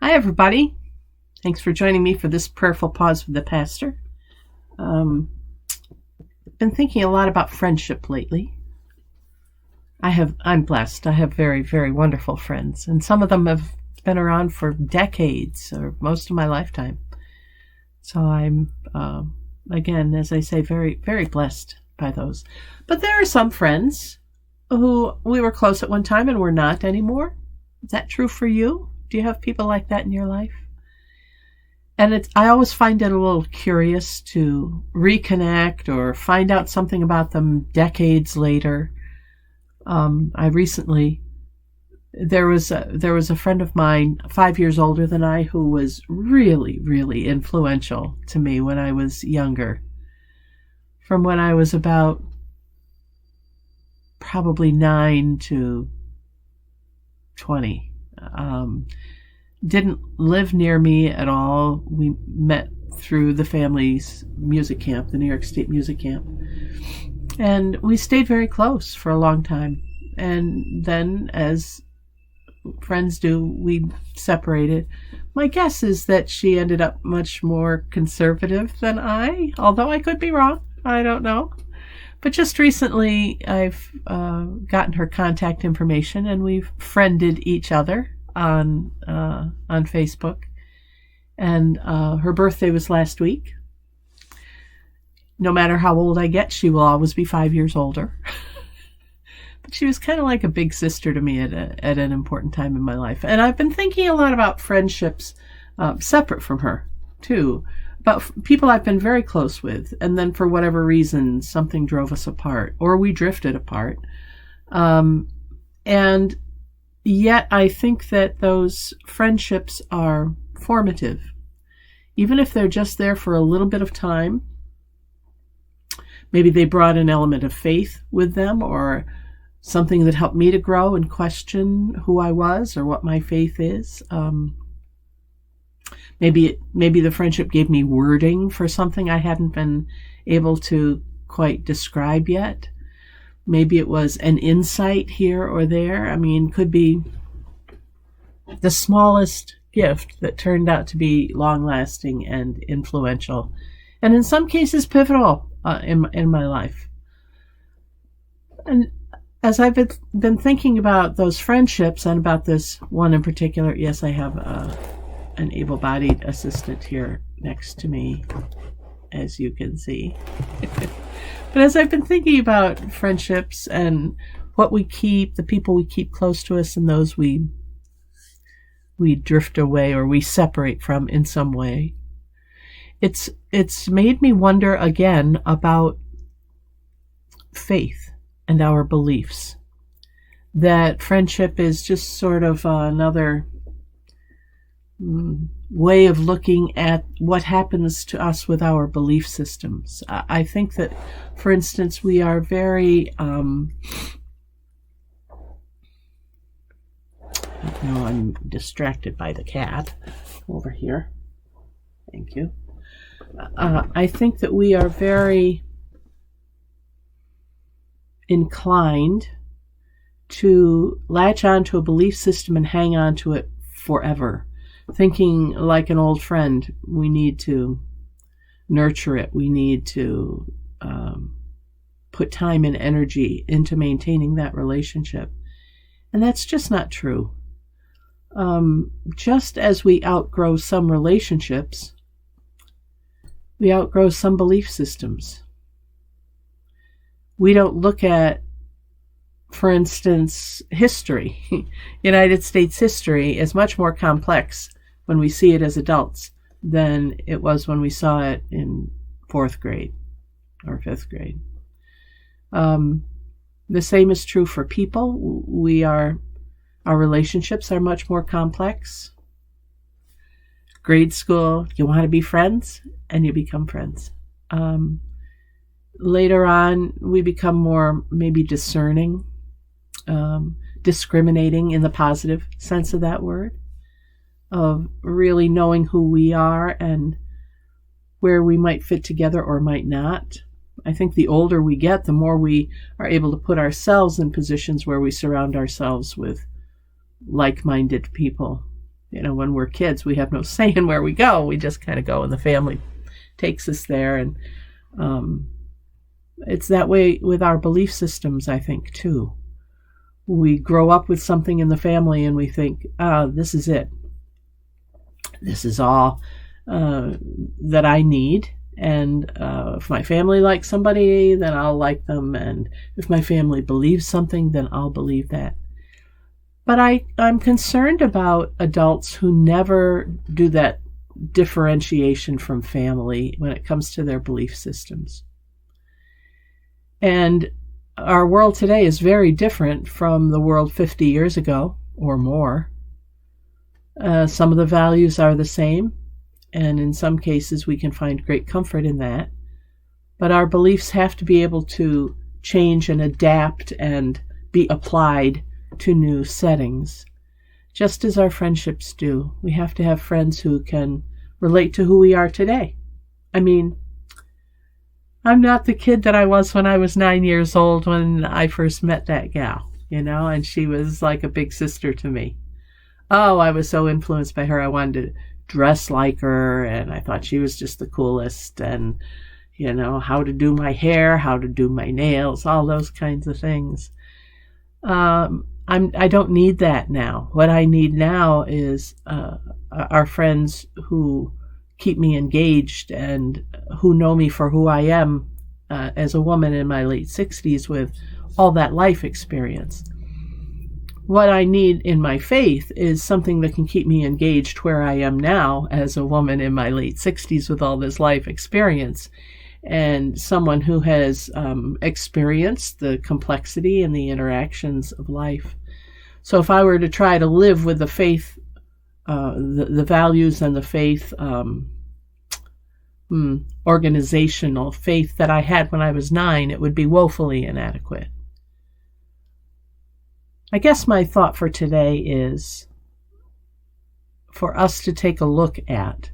Hi, everybody. Thanks for joining me for this prayerful pause with the pastor. I've been thinking a lot about friendship lately. I'm blessed. I have very, very wonderful friends, and some of them have been around for decades or most of my lifetime. So I'm, again, as I say, very, very blessed by those. But there are some friends who we were close at one time and we're not anymore. Is that true for you? Do you have people like that in your life? And I always find it a little curious to reconnect or find out something about them decades later. There was a friend of mine 5 years older than I who was really, really influential to me when I was younger. From when I was about probably 9 to 20. Didn't live near me at all. We met through the family's music camp, the New York State Music Camp. And we stayed very close for a long time. And then, as friends do, we separated. My guess is that she ended up much more conservative than I, although I could be wrong. I don't know. But just recently, I've gotten her contact information, and we've friended each other on Facebook. And her birthday was last week. No matter how old I get, she will always be 5 years older. But she was kind of like a big sister to me at an important time in my life. And I've been thinking a lot about friendships separate from her, too. About people I've been very close with, and then for whatever reason, something drove us apart, or we drifted apart. And yet I think that those friendships are formative. Even if they're just there for a little bit of time, maybe they brought an element of faith with them, or something that helped me to grow and question who I was or what my faith is. Maybe the friendship gave me wording for something I hadn't been able to quite describe yet. Maybe it was an insight here or there. I mean, could be the smallest gift that turned out to be long-lasting and influential, and in some cases pivotal in my life. And as I've been thinking about those friendships and about this one in particular, yes, I have an able-bodied assistant here next to me, as you can see. But as I've been thinking about friendships and what we keep, the people we keep close to us, and those we drift away or we separate from in some way, it's made me wonder again about faith and our beliefs. That friendship is just sort of another way of looking at what happens to us with our belief systems. I think that, for instance, we are very I'm distracted by the cat over here. Thank you. I think that we are very inclined to latch on to a belief system and hang on to it forever. Thinking like an old friend, we need to nurture it. We need to put time and energy into maintaining that relationship. And that's just not true. Just as we outgrow some relationships, we outgrow some belief systems. We don't look at, for instance, history. United States history is much more complex when we see it as adults than it was when we saw it in 4th grade or 5th grade. The same is true for people. Our relationships are much more complex. Grade school, you want to be friends, and you become friends. Later on, we become more maybe discerning, discriminating in the positive sense of that word, of really knowing who we are and where we might fit together or might not. I think the older we get, the more we are able to put ourselves in positions where we surround ourselves with like-minded people when we're kids, we have no say in where we go. We just kind of go, and the family takes us there. And it's that way with our belief systems, I think, too. We grow up with something in the family, and we think, this is it. This is all that I need. And if my family likes somebody, then I'll like them. And if my family believes something, then I'll believe that. But I'm concerned about adults who never do that differentiation from family when it comes to their belief systems. And our world today is very different from the world 50 years ago or more. Some of the values are the same, and in some cases we can find great comfort in that. But our beliefs have to be able to change and adapt and be applied to new settings, just as our friendships do. We have to have friends who can relate to who we are today. I mean, I'm not the kid that I was when I was 9 years old when I first met that gal, and she was like a big sister to me. Oh, I was so influenced by her. I wanted to dress like her, and I thought she was just the coolest, and, how to do my hair, how to do my nails, all those kinds of things. I don't need that now. What I need now is our friends who keep me engaged and who know me for who I am as a woman in my late 60s with all that life experience. What I need in my faith is something that can keep me engaged where I am now as a woman in my late 60s with all this life experience, and someone who has experienced the complexity and the interactions of life. So if I were to try to live with the faith, the values and the faith, organizational faith that I had when I was 9, it would be woefully inadequate. I guess my thought for today is for us to take a look at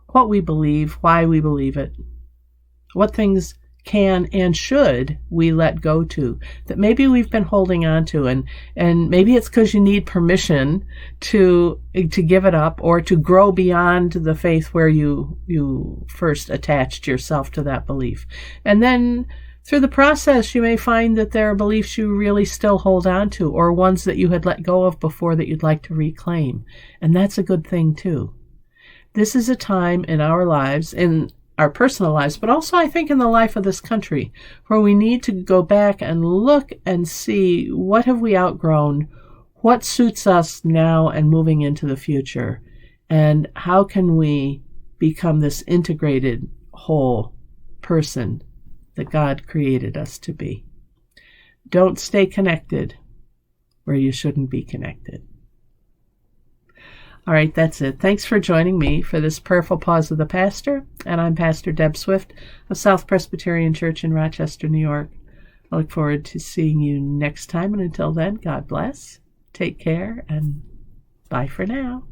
what we believe, why we believe it, what things can and should we let go to that maybe we've been holding on to, and maybe it's because you need permission to give it up or to grow beyond the faith where you first attached yourself to that belief. And then through the process, you may find that there are beliefs you really still hold on to, or ones that you had let go of before that you'd like to reclaim. And that's a good thing too. This is a time in our lives, in our personal lives, but also I think in the life of this country, where we need to go back and look and see what have we outgrown, what suits us now and moving into the future, and how can we become this integrated whole person that God created us to be. Don't stay connected where you shouldn't be connected. All right, that's it. Thanks for joining me for this Prayerful Pause of the Pastor, and I'm Pastor Deb Swift of South Presbyterian Church in Rochester, New York. I look forward to seeing you next time, and until then, God bless, take care, and bye for now.